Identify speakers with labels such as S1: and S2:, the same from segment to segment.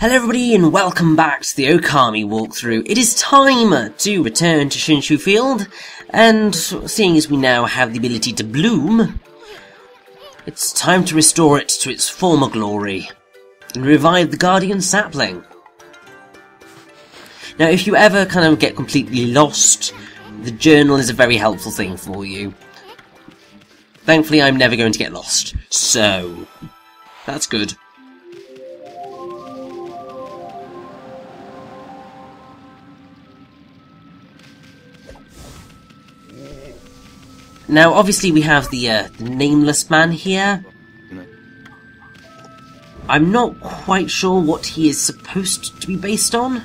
S1: Hello everybody and welcome back to the Ōkami walkthrough. It is time to return to Shinshu Field, and seeing as we now have the ability to bloom, it's time to restore it to its former glory and revive the Guardian Sapling. Now if you ever kind of get completely lost, the journal is a very helpful thing for you. Thankfully I'm never going to get lost, so that's good. Now, obviously, we have the nameless man here. I'm not quite sure what he is supposed to be based on.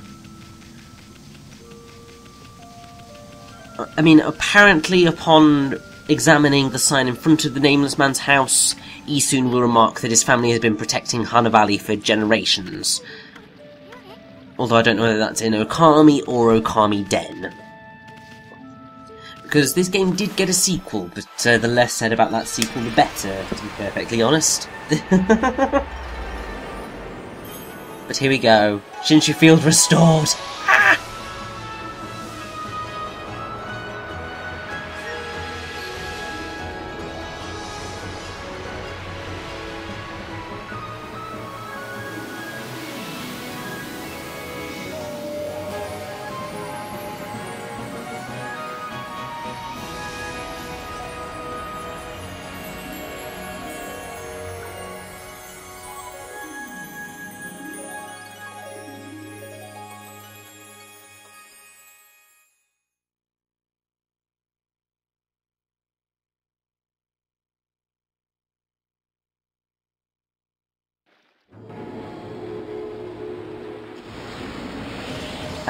S1: I mean, apparently, upon examining the sign in front of the nameless man's house, Issun will remark that his family has been protecting Hana Valley for generations. Although I don't know whether that's in Ōkami or Ōkami Den. Because this game did get a sequel, but the less said about that sequel, the better, to be perfectly honest. But here we go. Shinshu Field restored! Ah!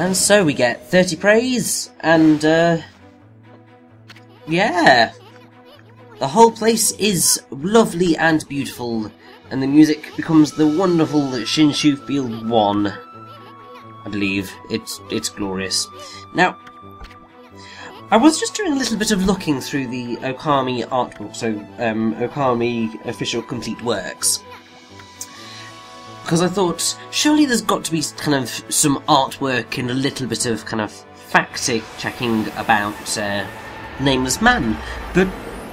S1: And so we get 30 praise, and, yeah. The whole place is lovely and beautiful, and the music becomes the wonderful Shinshu Field 1. I believe. It's glorious. Now, I was just doing a little bit of looking through the Ōkami artbook, so, Ōkami Official Complete Works. Because I thought, surely there's got to be kind of some artwork and a little bit of kind of fact-checking about Nameless Man, but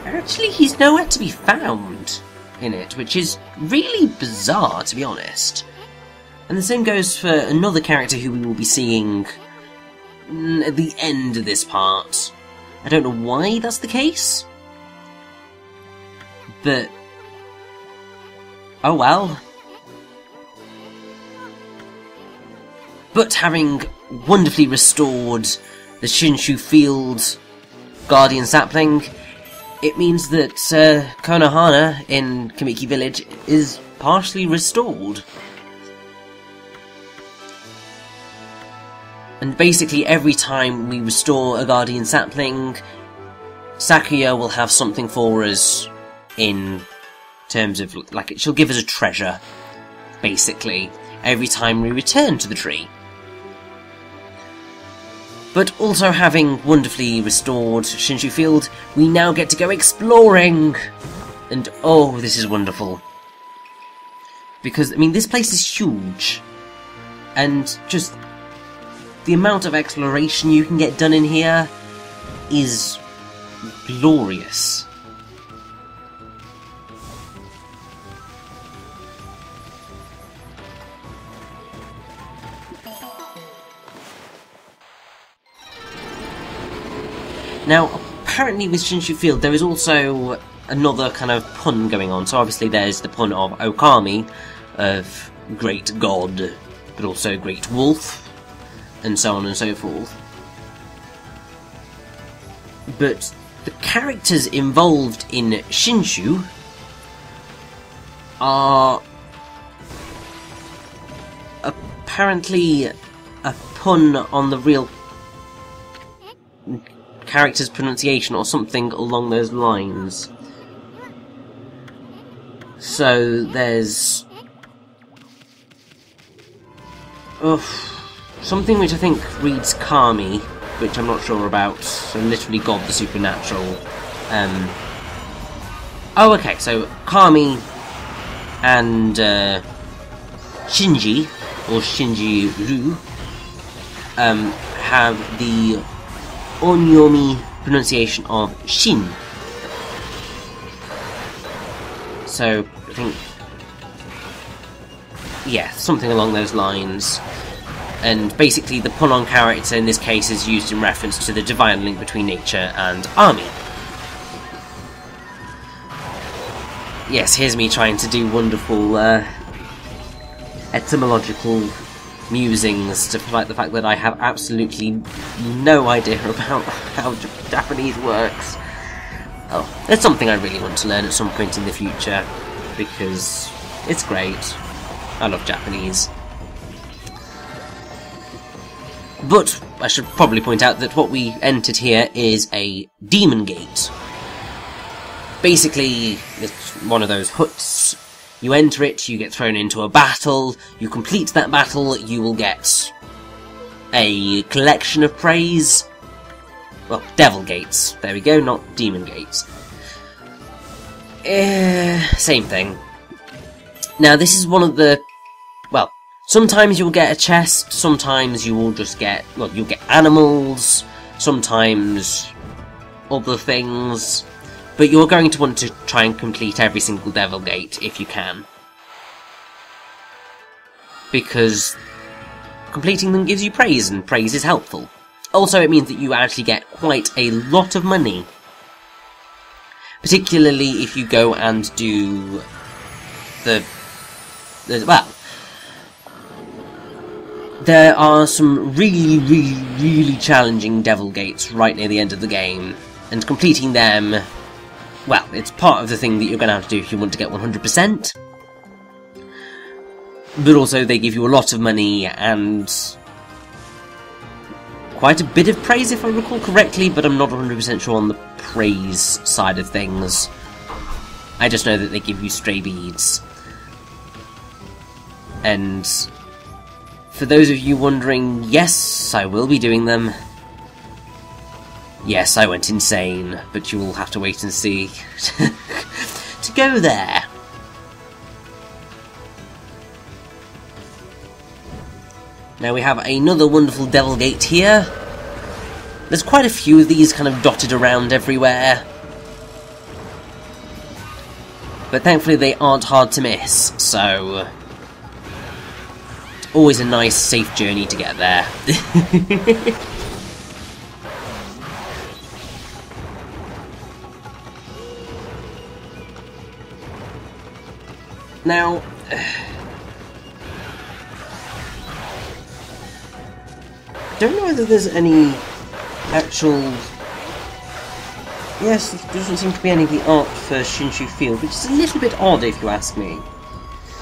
S1: actually he's nowhere to be found in it, which is really bizarre, to be honest. And the same goes for another character who we will be seeing at the end of this part. I don't know why that's the case, but oh well. But having wonderfully restored the Shinshu Field Guardian Sapling, it means that Konohana in Kamiki Village is partially restored. And basically every time we restore a Guardian Sapling, Sakuya will have something for us in terms of, like, she'll give us a treasure, basically, every time we return to the tree. But also having wonderfully restored Shinshu Field, we now get to go exploring! And oh, this is wonderful. Because, I mean, this place is huge. And just the amount of exploration you can get done in here is glorious. Now, apparently with Shinshu Field there is also another kind of pun going on. So obviously there's the pun of Ōkami, of Great God, but also Great Wolf, and so on and so forth. But the characters involved in Shinshu are apparently a pun on the real character's pronunciation or something along those lines. So there's something which I think reads Kami, which I'm not sure about, so literally God the Supernatural. Oh, okay, so Kami and Shinji or Shinji-ru, have the onyomi pronunciation of Shin. So, I think, yeah, something along those lines. And basically the pun-on character in this case is used in reference to the divine link between nature and army. Yes, here's me trying to do wonderful etymological musings to fight the fact that I have absolutely no idea about how Japanese works. Oh, it's something I really want to learn at some point in the future, because it's great. I love Japanese. But I should probably point out that what we entered here is a demon gate. Basically, it's one of those huts. You enter it, you get thrown into a battle, you complete that battle, you will get a collection of praise. Well, devil gates. There we go, not demon gates. Same thing. Now, this is one of the... Well, sometimes you'll get a chest, sometimes you will just get... Well, you'll get animals, sometimes other things... But you're going to want to try and complete every single devil gate if you can. Because completing them gives you praise, and praise is helpful. Also, it means that you actually get quite a lot of money. Particularly if you go and do well, there are some really challenging devil gates right near the end of the game, and completing them... Well, it's part of the thing that you're going to have to do if you want to get 100%. But also, they give you a lot of money and quite a bit of praise, if I recall correctly, but I'm not 100% sure on the praise side of things. I just know that they give you stray beads. And for those of you wondering, yes, I will be doing them. Yes, I went insane, but you will have to wait and see to go there. Now we have another wonderful devil gate here. There's quite a few of these kind of dotted around everywhere. But thankfully they aren't hard to miss, so... Always a nice, safe journey to get there. Now, I don't know whether there's any actual... Yes, there doesn't seem to be any of the art for Shinshu Field, which is a little bit odd if you ask me.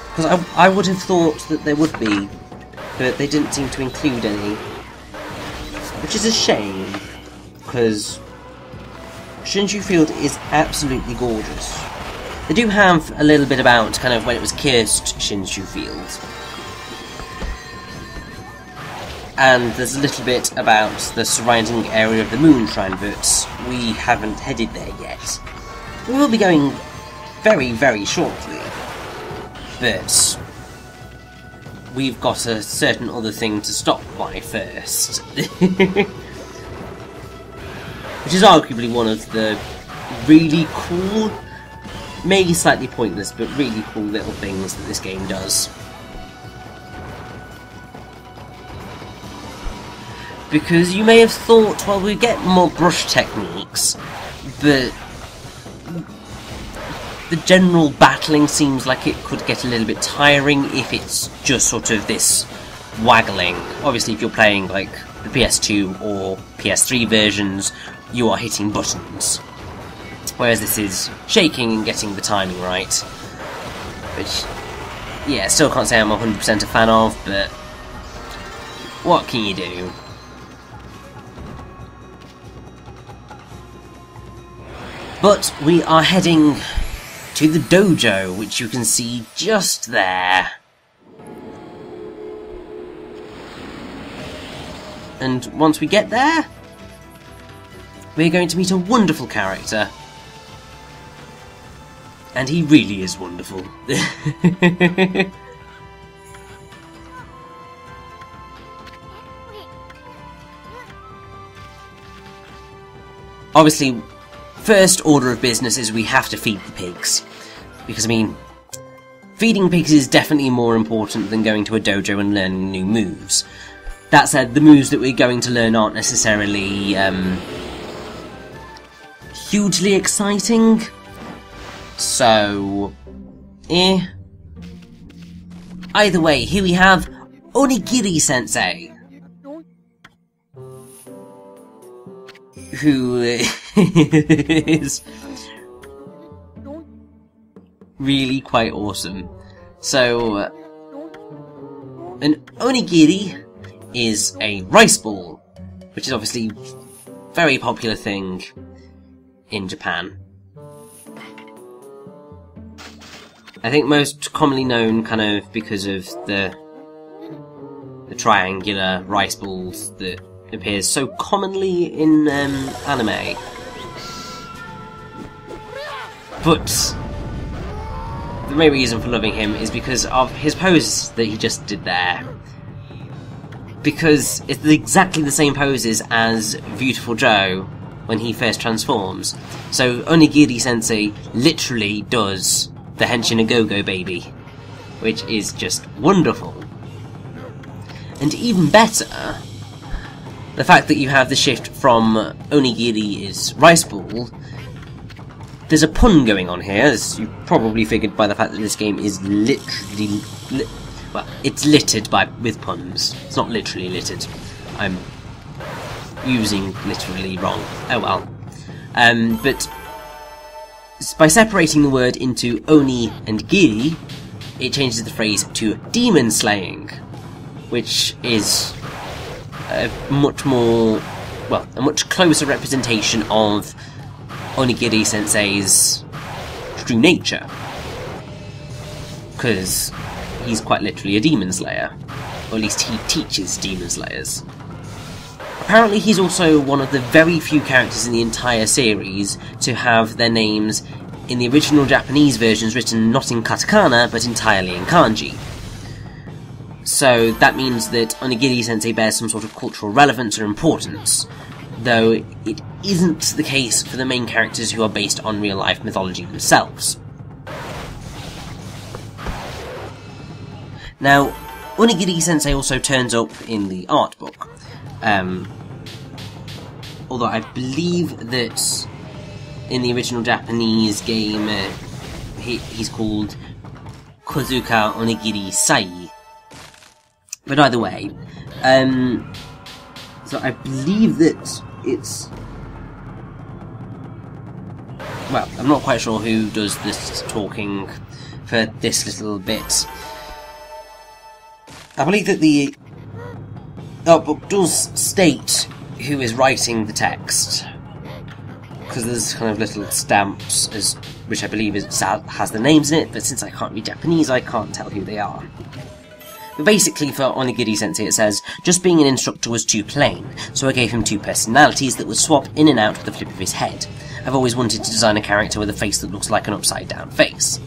S1: Because I would have thought that there would be, but they didn't seem to include any. Which is a shame, because Shinshu Field is absolutely gorgeous. They do have a little bit about kind of when it was cursed Shinshu Field. And there's a little bit about the surrounding area of the Moon Shrine, but we haven't headed there yet. We will be going very shortly, but we've got a certain other thing to stop by first. Which is arguably one of the really cool, maybe slightly pointless, but really cool little things that this game does. Because you may have thought, well, we get more brush techniques, but the general battling seems like it could get a little bit tiring if it's just sort of this waggling. Obviously, if you're playing like the PS2 or PS3 versions, you are hitting buttons. Whereas this is shaking and getting the timing right. Which, yeah, still can't say I'm 100% a fan of, but what can you do? But we are heading to the dojo, which you can see just there. And once we get there, we're going to meet a wonderful character. And he really is wonderful. obviously, first order of business is we have to feed the pigs. Because, I mean, feeding pigs is definitely more important than going to a dojo and learning new moves. That said, the moves that we're going to learn aren't necessarily hugely exciting. So, either way, here we have Onigiri-sensei, who is really quite awesome. So, an onigiri is a rice ball, which is obviously a very popular thing in Japan. I think most commonly known kind of because of the triangular rice balls that appears so commonly in anime. But the main reason for loving him is because of his pose that he just did there. Because it's exactly the same poses as Beautiful Joe when he first transforms. So Onigiri-sensei literally does the Henshin a Go-Go baby, which is just wonderful. And even better, the fact that you have the shift from onigiri is rice ball. There's a pun going on here, as you probably figured by the fact that this game is literally... well, it's littered with puns. It's not literally littered. I'm using literally wrong. Oh well. But by separating the word into oni and giri, it changes the phrase to demon slaying, which is a much more, well, a much closer representation of Onigiri-sensei's true nature. Because he's quite literally a demon slayer. Or at least he teaches demon slayers. Apparently he's also one of the very few characters in the entire series to have their names in the original Japanese versions written not in katakana, but entirely in kanji. So that means that Onigiri-sensei bears some sort of cultural relevance or importance, though it isn't the case for the main characters who are based on real-life mythology themselves. Now, Onigiri-sensei also turns up in the art book, although I believe that in the original Japanese game he's called Kozuka Onigiri Sai. But either way, so I believe that it's... well, I'm not quite sure who does this talking for this little bit. I believe that the art book does state who is writing the text, because there's kind of little stamps, which I believe has the names in it, but since I can't read Japanese, I can't tell who they are. But basically, for Onigiri-sensei, it says, just being an instructor was too plain, so I gave him two personalities that would swap in and out with the flip of his head. I've always wanted to design a character with a face that looks like an upside-down face.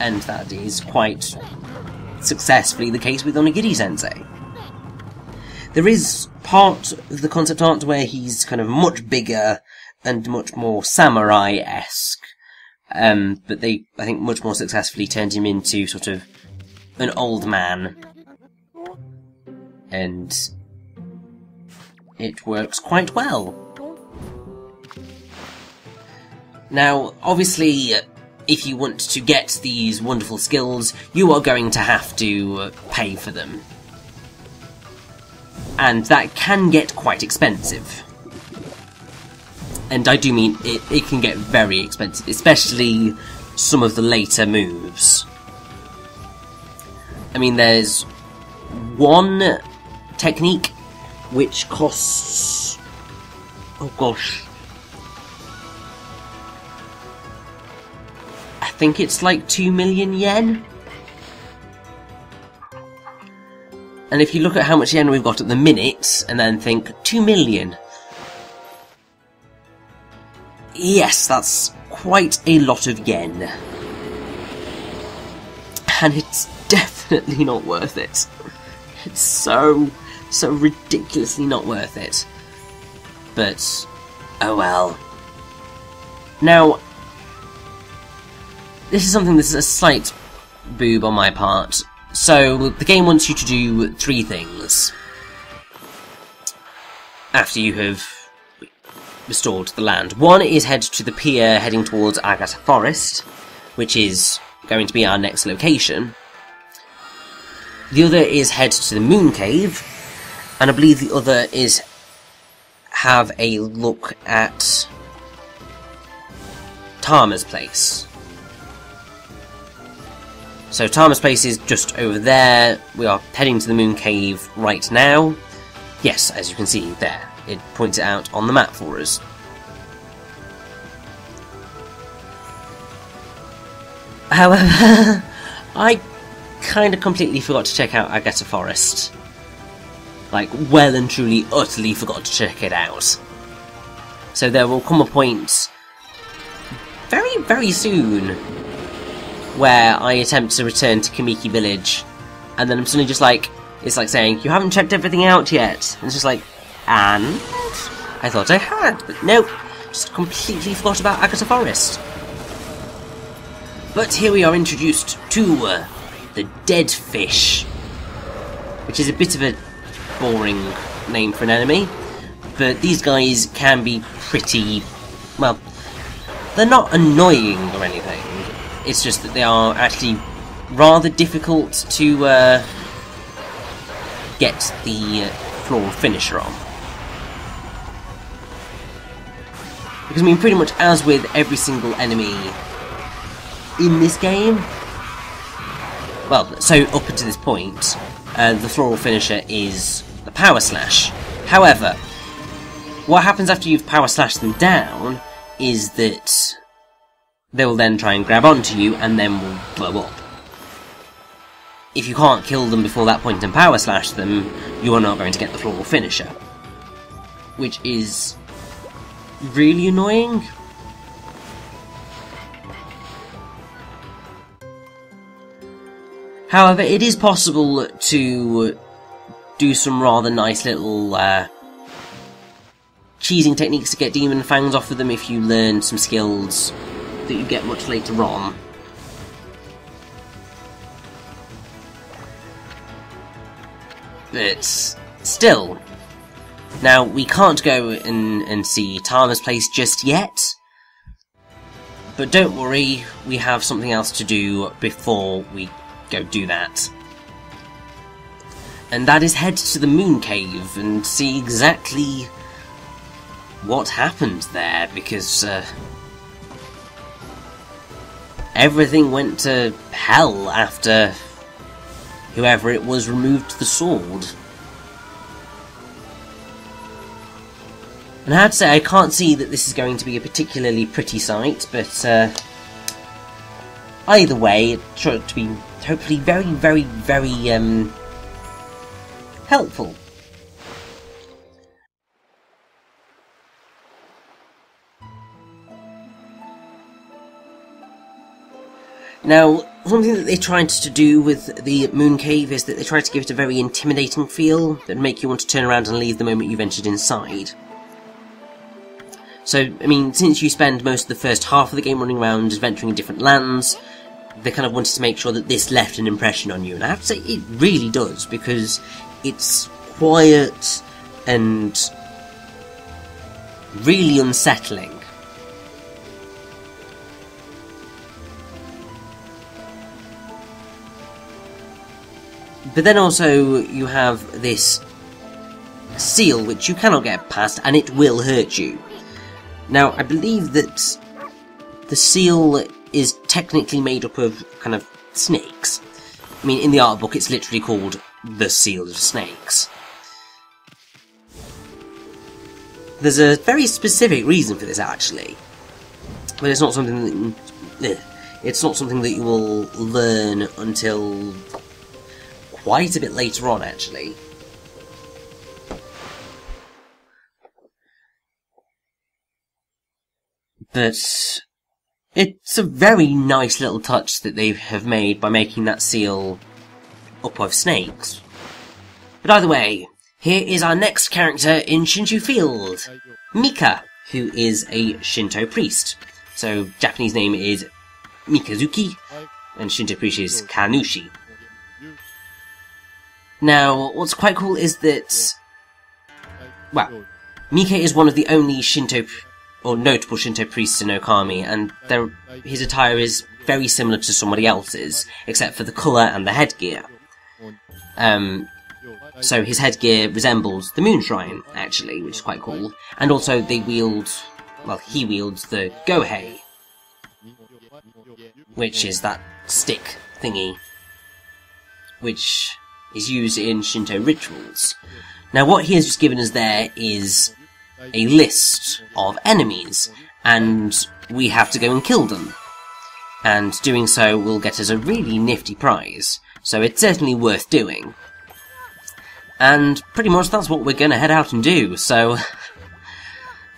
S1: And that is quite successfully the case with Onigiri-sensei. There is part of the concept art where he's kind of much bigger and much more samurai-esque, but they, I think, much more successfully turned him into sort of an old man, and it works quite well. Now, obviously, if you want to get these wonderful skills, you are going to have to pay for them. And that can get quite expensive. And I do mean it can get very expensive, especially some of the later moves. I mean, there's one technique which costs... oh gosh. I think it's like 2 million yen? And if you look at how much yen we've got at the minute, and then think, 2 million. Yes, that's quite a lot of yen. And it's definitely not worth it. It's so ridiculously not worth it. But, oh well. Now, this is something that's a slight boob on my part. So, the game wants you to do 3 things after you have restored the land. One is head to the pier heading towards Agata Forest, which is going to be our next location. The other is head to the Moon Cave, and I believe the other is have a look at Tama's place. So Tama's place is just over there. We are heading to the Moon Cave right now. Yes, as you can see there, it points it out on the map for us. However, I kind of completely forgot to check out Agata Forest. Like, well and truly, utterly forgot to check it out. So there will come a point very, very soon where I attempt to return to Kamiki Village, and then I'm suddenly just like, it's like saying, you haven't checked everything out yet. And it's just like, and? I thought I had, but nope, just completely forgot about Agata Forest. But here we are introduced to the Dead Fish, which is a bit of a boring name for an enemy, but these guys can be pretty, well, they're not annoying or anything, it's just that they are actually rather difficult to get the floral finisher on. Because I mean, pretty much as with every single enemy in this game, well, so up until this point, the floral finisher is the power slash. However, what happens after you've power slashed them down is that they will then try and grab onto you and then will blow up. If you can't kill them before that point and power slash them, you are not going to get the floral finisher, which is really annoying. However, it is possible to do some rather nice little cheesing techniques to get demon fangs off of them if you learn some skills that you get much later on. But still, now we can't go and see Tama's place just yet, but don't worry, we have something else to do before we go do that. And that is head to the Moon Cave and see exactly what happened there, because everything went to hell after whoever it was removed the sword. And I have to say, I can't see that this is going to be a particularly pretty sight, but either way, it's sure to be hopefully very, very, very helpful. Now, something that they tried to do with the Moon Cave is that they tried to give it a very intimidating feel that make you want to turn around and leave the moment you've entered inside. So, I mean, since you spend most of the first half of the game running around adventuring in different lands, they kind of wanted to make sure that this left an impression on you, and I have to say, it really does, because it's quiet and really unsettling. But then also you have this seal which you cannot get past, and it will hurt you. Now, I believe that the seal is technically made up of kind of snakes. I mean, in the art book it's literally called the Seal of Snakes. There's a very specific reason for this, actually, but it's not something that you will learn until quite a bit later on, actually. But it's a very nice little touch that they have made by making that seal up of snakes. But either way, here is our next character in Shinshu Field, Mika, who is a Shinto priest. So, Japanese name is Mikazuki, and Shinto priest is Kanushi. Now, what's quite cool is that, well, Mika is one of the only notable Shinto priests in Ōkami, and his attire is very similar to somebody else's, except for the colour and the headgear. So his headgear resembles the Moon Shrine, actually, which is quite cool. And also he wields the Gohei, which is that stick thingy, which is used in Shinto rituals. Now what he has just given us there is a list of enemies, and we have to go and kill them. And doing so will get us a really nifty prize, so it's certainly worth doing. And pretty much that's what we're gonna head out and do, so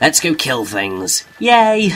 S1: let's go kill things. Yay!